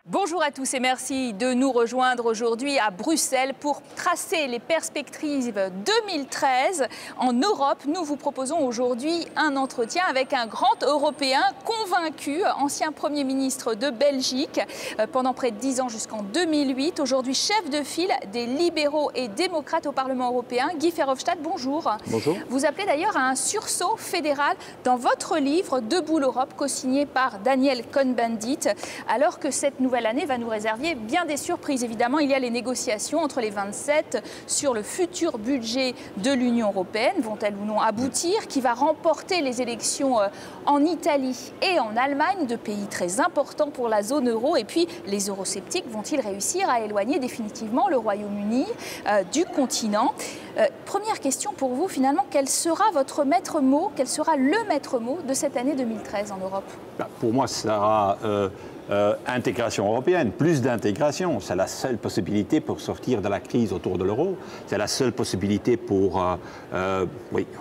Bonjour à tous et merci de nous rejoindre aujourd'hui à Bruxelles pour tracer les perspectives 2013 en Europe. Nous vous proposons aujourd'hui un entretien avec un grand Européen convaincu, ancien Premier ministre de Belgique pendant près de 10 ans jusqu'en 2008, aujourd'hui chef de file des libéraux et démocrates au Parlement européen. Guy Verhofstadt, bonjour. Bonjour. Vous appelez d'ailleurs à un sursaut fédéral dans votre livre Debout l'Europe, co-signé par Daniel Cohn-Bendit, alors que cette nouvelle année va nous réserver bien des surprises. Évidemment, il y a les négociations entre les 27 sur le futur budget de l'Union européenne. Vont-elles ou non aboutir? Qui va remporter les élections en Italie et en Allemagne, deux pays très importants pour la zone euro? Et puis, les eurosceptiques vont-ils réussir à éloigner définitivement le Royaume-Uni du continent? Première question pour vous, finalement, quel sera votre maître mot, quel sera le maître mot de cette année 2013 en Europe? Pour moi, ça sera intégration européenne, plus d'intégration. C'est la seule possibilité pour sortir de la crise autour de l'euro. C'est la seule possibilité pour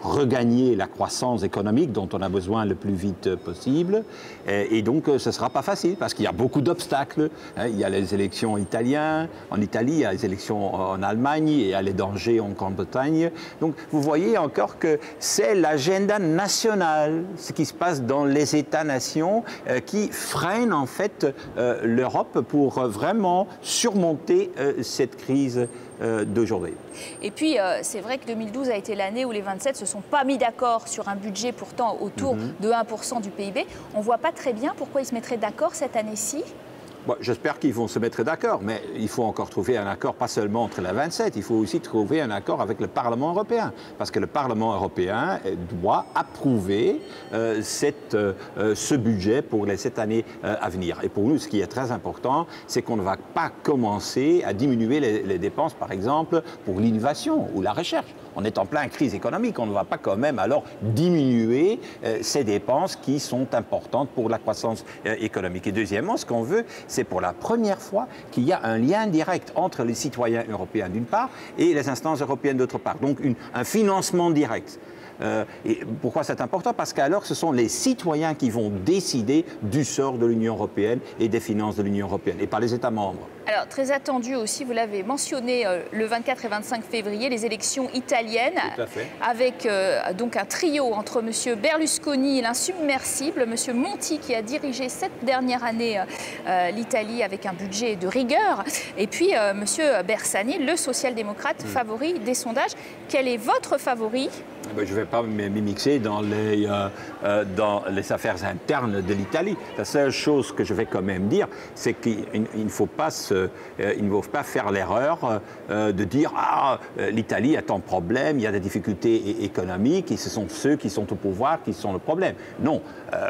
regagner la croissance économique dont on a besoin le plus vite possible. Et donc, ce ne sera pas facile parce qu'il y a beaucoup d'obstacles. Il y a les élections italiennes en Italie, il y a les élections en Allemagne, il y a les dangers en Grande-Bretagne. Donc, vous voyez encore que c'est l'agenda national, ce qui se passe dans les États-nations, qui freine en fait l'Europe pour vraiment surmonter cette crise d'aujourd'hui. Et puis, c'est vrai que 2012 a été l'année où les 27 ne se sont pas mis d'accord sur un budget pourtant autour de 1% du PIB. On ne voit pas très bien pourquoi ils se mettraient d'accord cette année-ci. Bon, j'espère qu'ils vont se mettre d'accord, mais il faut encore trouver un accord, pas seulement entre les 27, il faut aussi trouver un accord avec le Parlement européen, parce que le Parlement européen doit approuver ce budget pour les 7 années à venir. Et pour nous, ce qui est très important, c'est qu'on ne va pas commencer à diminuer les dépenses, par exemple, pour l'innovation ou la recherche. On est en pleine crise économique, on ne va pas quand même alors diminuer ces dépenses qui sont importantes pour la croissance économique. Et deuxièmement, ce qu'on veut, c'est pour la première fois qu'il y a un lien direct entre les citoyens européens d'une part et les instances européennes d'autre part. Donc un financement direct. Et pourquoi c'est important? Parce qu'alors ce sont les citoyens qui vont décider du sort de l'Union européenne et des finances de l'Union européenne, et pas les États membres. Alors, très attendu aussi, vous l'avez mentionné, le 24 et 25 février, les élections italiennes, avec donc un trio entre M. Berlusconi, l'insubmersible, M. Monti, qui a dirigé cette dernière année l'Italie avec un budget de rigueur, et puis M. Bersani, le social-démocrate favori des sondages. Quel est votre favori? Je ne vais pas m'immiscer dans les affaires internes de l'Italie. La seule chose que je vais quand même dire, c'est qu'il ne faut pas faire l'erreur de dire « Ah, l'Italie a tant de problèmes, il y a des difficultés économiques et ce sont ceux qui sont au pouvoir qui sont le problème ». Non,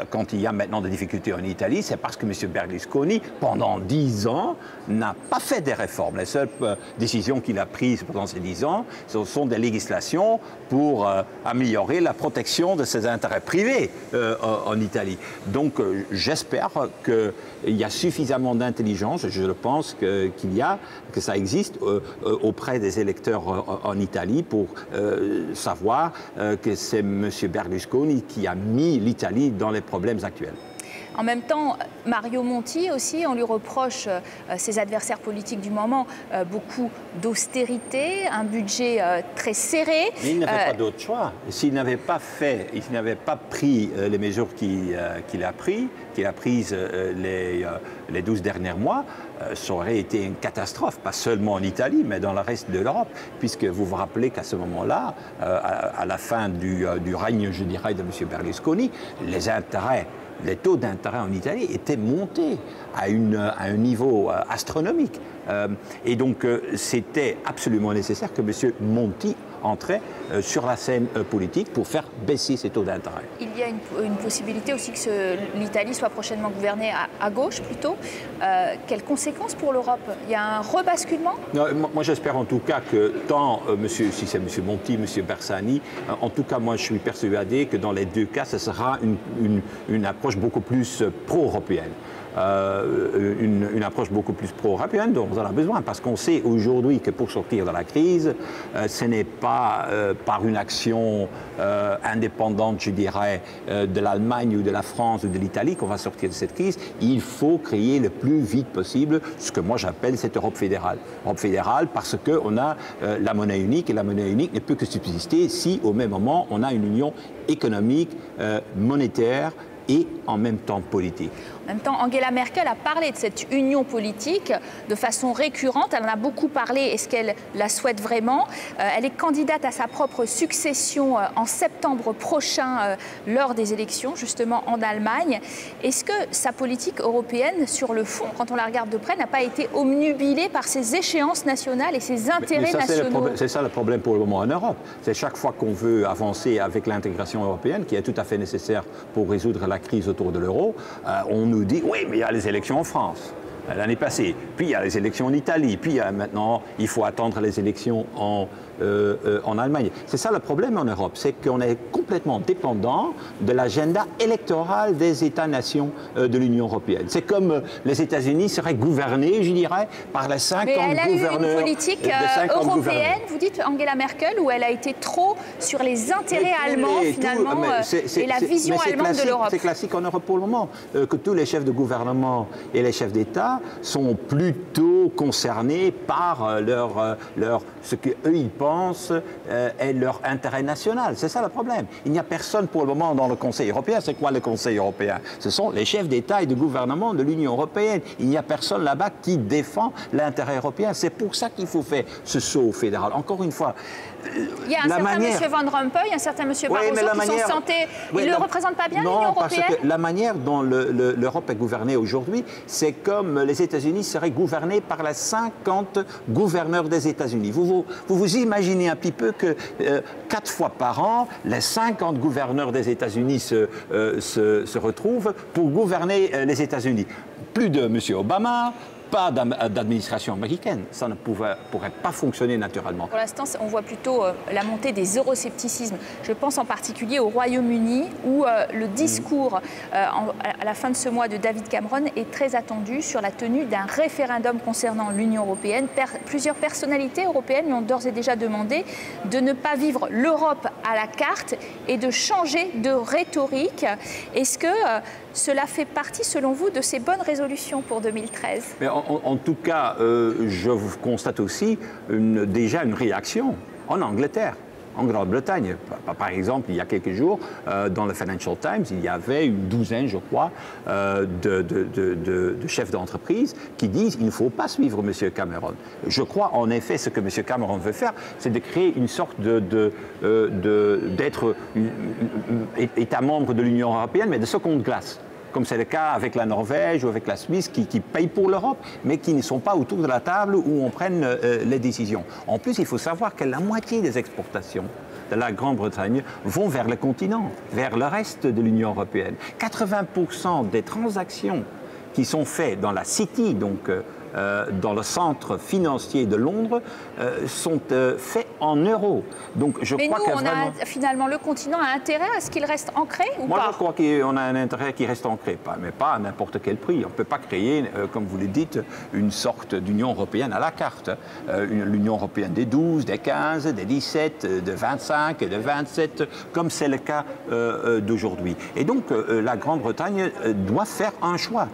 quand il y a maintenant des difficultés en Italie, c'est parce que M. Berlusconi, pendant 10 ans, n'a pas fait des réformes. Les seules décisions qu'il a prises pendant ces 10 ans, ce sont des législations pour améliorer la protection de ses intérêts privés en Italie. Donc j'espère qu'il y a suffisamment d'intelligence, je le pense que ça existe auprès des électeurs en Italie pour savoir que c'est M. Berlusconi qui a mis l'Italie dans les problèmes actuels. En même temps, Mario Monti aussi, on lui reproche, ses adversaires politiques du moment, beaucoup d'austérité, un budget très serré. Mais il n'avait pas d'autre choix. S'il n'avait pas pris les mesures qu'il a prises les 12 derniers mois, ça aurait été une catastrophe, pas seulement en Italie, mais dans le reste de l'Europe, puisque vous vous rappelez qu'à ce moment-là, à la fin du règne, je dirais, de M. Berlusconi, les taux d'intérêt en Italie étaient montés à un niveau astronomique. Et donc, c'était absolument nécessaire que M. Monti entrait sur la scène politique pour faire baisser ces taux d'intérêt. Il y a une possibilité aussi que l'Italie soit prochainement gouvernée à gauche plutôt. Quelles conséquences pour l'Europe? Il y a un rebasculement? Non, moi j'espère en tout cas que tant si c'est M. Monti, M. Bersani, en tout cas moi je suis persuadé que dans les deux cas ce sera une approche beaucoup plus pro-européenne. une approche beaucoup plus pro-européenne dont on a besoin. Parce qu'on sait aujourd'hui que pour sortir de la crise, ce n'est pas par une action indépendante, je dirais, de l'Allemagne ou de la France ou de l'Italie qu'on va sortir de cette crise. Il faut créer le plus vite possible ce que moi j'appelle cette Europe fédérale. Europe fédérale parce qu'on a la monnaie unique, et la monnaie unique ne peut que subsister si au même moment on a une union économique, monétaire et en même temps politique. En même temps, Angela Merkel a parlé de cette union politique de façon récurrente. Elle en a beaucoup parlé. Est-ce qu'elle la souhaite vraiment? Elle est candidate à sa propre succession en septembre prochain lors des élections, justement en Allemagne. Est-ce que sa politique européenne, sur le fond, quand on la regarde de près, n'a pas été omnubilée par ses échéances nationales et ses intérêts nationaux? C'est ça le problème pour le moment en Europe. C'est chaque fois qu'on veut avancer avec l'intégration européenne, qui est tout à fait nécessaire pour résoudre la crise autour de l'euro, on nous dit, oui, mais il y a les élections en France l'année passée, puis il y a les élections en Italie, puis maintenant il faut attendre les élections en Allemagne. C'est ça le problème en Europe, c'est qu'on est complètement dépendant de l'agenda électoral des États-nations de l'Union européenne. C'est comme les États-Unis seraient gouvernés, je dirais, par les 50 gouverneurs. Mais elle a eu une politique européenne, vous dites Angela Merkel, où elle a été trop sur les intérêts allemands finalement et la vision allemande de l'Europe. C'est classique en Europe pour le moment, que tous les chefs de gouvernement et les chefs d'État sont plutôt concernés par ce qu'eux ils pensent est leur intérêt national. C'est ça le problème. Il n'y a personne pour le moment dans le Conseil européen. C'est quoi le Conseil européen? Ce sont les chefs d'État et de gouvernement de l'Union européenne. Il n'y a personne là-bas qui défend l'intérêt européen. C'est pour ça qu'il faut faire ce saut fédéral. Encore une fois, il y a un certain M. Van Rompuy, un certain M. Barroso qui sont santés. Ils ne le représentent pas bien, l'Union européenne? Parce que la manière dont l'Europe est gouvernée aujourd'hui, c'est comme les États-Unis seraient gouvernés par les 50 gouverneurs des États-Unis. Vous vous imaginez un petit peu que 4 fois par an, les 50 gouverneurs des États-Unis se retrouvent pour gouverner les États-Unis. Plus de M. Obama, pas d'administration américaine. Ça ne pourrait pas fonctionner naturellement. Pour l'instant, on voit plutôt la montée des euroscepticismes. Je pense en particulier au Royaume-Uni, où le discours à la fin de ce mois de David Cameron est très attendu sur la tenue d'un référendum concernant l'Union européenne. Plusieurs personnalités européennes lui ont d'ores et déjà demandé de ne pas vivre l'Europe à la carte et de changer de rhétorique. Est-ce que cela fait partie, selon vous, de ces bonnes résolutions pour 2013? Mais en tout cas, je constate aussi déjà une réaction en Angleterre, en Grande-Bretagne. Par exemple, il y a quelques jours, dans le Financial Times, il y avait une douzaine, je crois, de chefs d'entreprise qui disent qu'il ne faut pas suivre M. Cameron. Je crois en effet ce que M. Cameron veut faire, c'est de créer une sorte d'être État membre de l'Union européenne, mais de seconde classe, comme c'est le cas avec la Norvège ou avec la Suisse, qui payent pour l'Europe, mais qui ne sont pas autour de la table où on prenne les décisions. En plus, il faut savoir que la moitié des exportations de la Grande-Bretagne vont vers le continent, vers le reste de l'Union européenne. 80% des transactions qui sont faites dans la City, donc dans le centre financier de Londres, sont faits en euros. Donc je crois que vraiment... finalement, le continent a intérêt à ce qu'il reste ancré ou pas? Moi, je crois qu'on a un intérêt qui reste ancré, mais pas à n'importe quel prix. On ne peut pas créer, comme vous le dites, une sorte d'Union européenne à la carte. L'Union européenne des 12, des 15, des 17, des 25, des 27, comme c'est le cas d'aujourd'hui. Et donc, la Grande-Bretagne doit faire un choix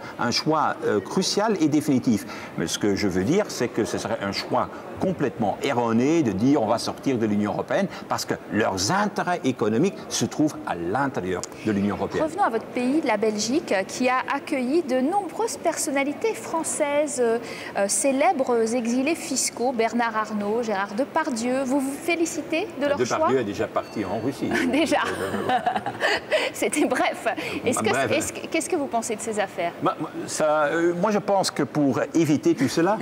crucial et définitif. Mais ce que je veux dire, c'est que ce serait un choix complètement erroné de dire on va sortir de l'Union européenne parce que leurs intérêts économiques se trouvent à l'intérieur de l'Union européenne. Revenons à votre pays, la Belgique, qui a accueilli de nombreuses personnalités françaises, célèbres exilés fiscaux, Bernard Arnault, Gérard Depardieu. Vous vous félicitez de leur choix? Depardieu est déjà parti en Russie. Déjà. C'était bref. Qu'est-ce que vous pensez de ces affaires? Moi, je pense que pour éviter tout cela,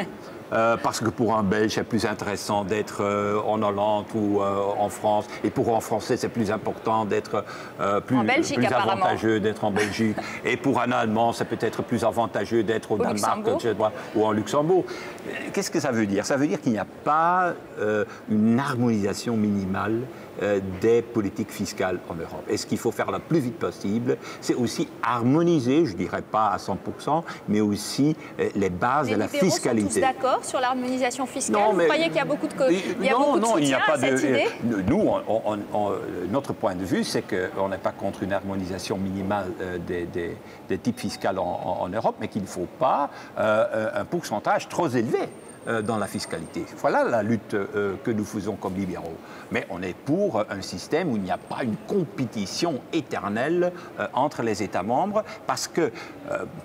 parce que pour un Belge, c'est plus intéressant d'être en Hollande ou en France. Et pour un Français, c'est plus important d'être plus avantageux d'être en Belgique. Et pour un Allemand, c'est peut-être plus avantageux d'être au Danemark ou en Luxembourg. Qu'est-ce que ça veut dire? Ça veut dire qu'il n'y a pas une harmonisation minimale des politiques fiscales en Europe. Et ce qu'il faut faire le plus vite possible, c'est aussi harmoniser, je ne dirais pas à 100%, mais aussi les bases de la fiscalité. Les libéraux sont tous d'accord sur l'harmonisation fiscale? Vous croyez qu'il y a beaucoup de soutien à cette idée? Nous, notre point de vue, c'est qu'on n'est pas contre une harmonisation minimale des types fiscaux en Europe, mais qu'il ne faut pas un pourcentage trop élevé dans la fiscalité. Voilà la lutte que nous faisons comme libéraux. Mais on est pour un système où il n'y a pas une compétition éternelle entre les États membres, parce que,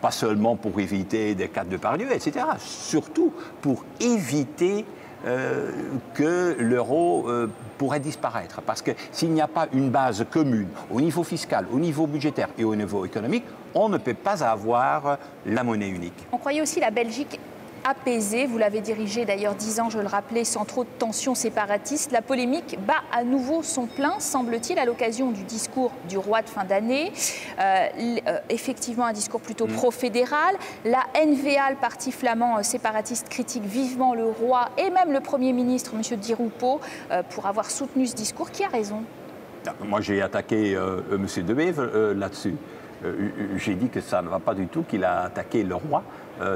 pas seulement pour éviter des cas de parieux, etc., surtout pour éviter que l'euro pourrait disparaître. Parce que s'il n'y a pas une base commune au niveau fiscal, au niveau budgétaire et au niveau économique, on ne peut pas avoir la monnaie unique. On croyait aussi la Belgique apaisée. Vous l'avez dirigée d'ailleurs 10 ans, je le rappelais, sans trop de tensions séparatistes. La polémique bat à nouveau son plein, semble-t-il, à l'occasion du discours du roi de fin d'année. Effectivement, un discours plutôt pro-fédéral. La NVA, le parti flamand séparatiste, critique vivement le roi et même le Premier ministre, M. Di Rupo, pour avoir soutenu ce discours. Qui a raison? Moi, j'ai attaqué M. De Wever là-dessus. J'ai dit que ça ne va pas du tout, qu'il a attaqué le roi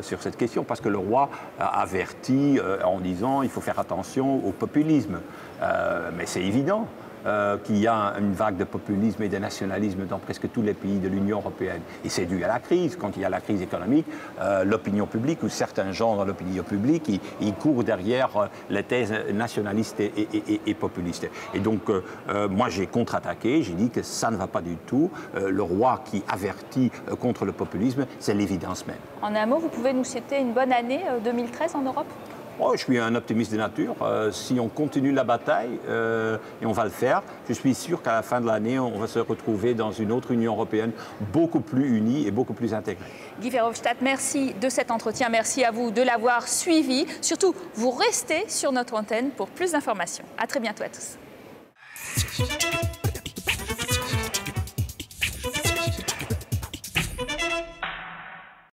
sur cette question, parce que le roi a averti en disant qu'il faut faire attention au populisme. Mais c'est évident qu'il y a une vague de populisme et de nationalisme dans presque tous les pays de l'Union européenne. Et c'est dû à la crise. Quand il y a la crise économique, l'opinion publique ou certains gens dans l'opinion publique, ils courent derrière les thèses nationalistes et populistes. Et donc, moi, j'ai contre-attaqué, j'ai dit que ça ne va pas du tout. Le roi qui avertit contre le populisme, c'est l'évidence même. En un mot, vous pouvez nous citer une bonne année 2013 en Europe? Oh, je suis un optimiste de nature. Si on continue la bataille, et on va le faire, je suis sûr qu'à la fin de l'année, on va se retrouver dans une autre Union européenne beaucoup plus unie et beaucoup plus intégrée. Guy Verhofstadt, merci de cet entretien. Merci à vous de l'avoir suivi. Surtout, vous restez sur notre antenne pour plus d'informations. À très bientôt à tous.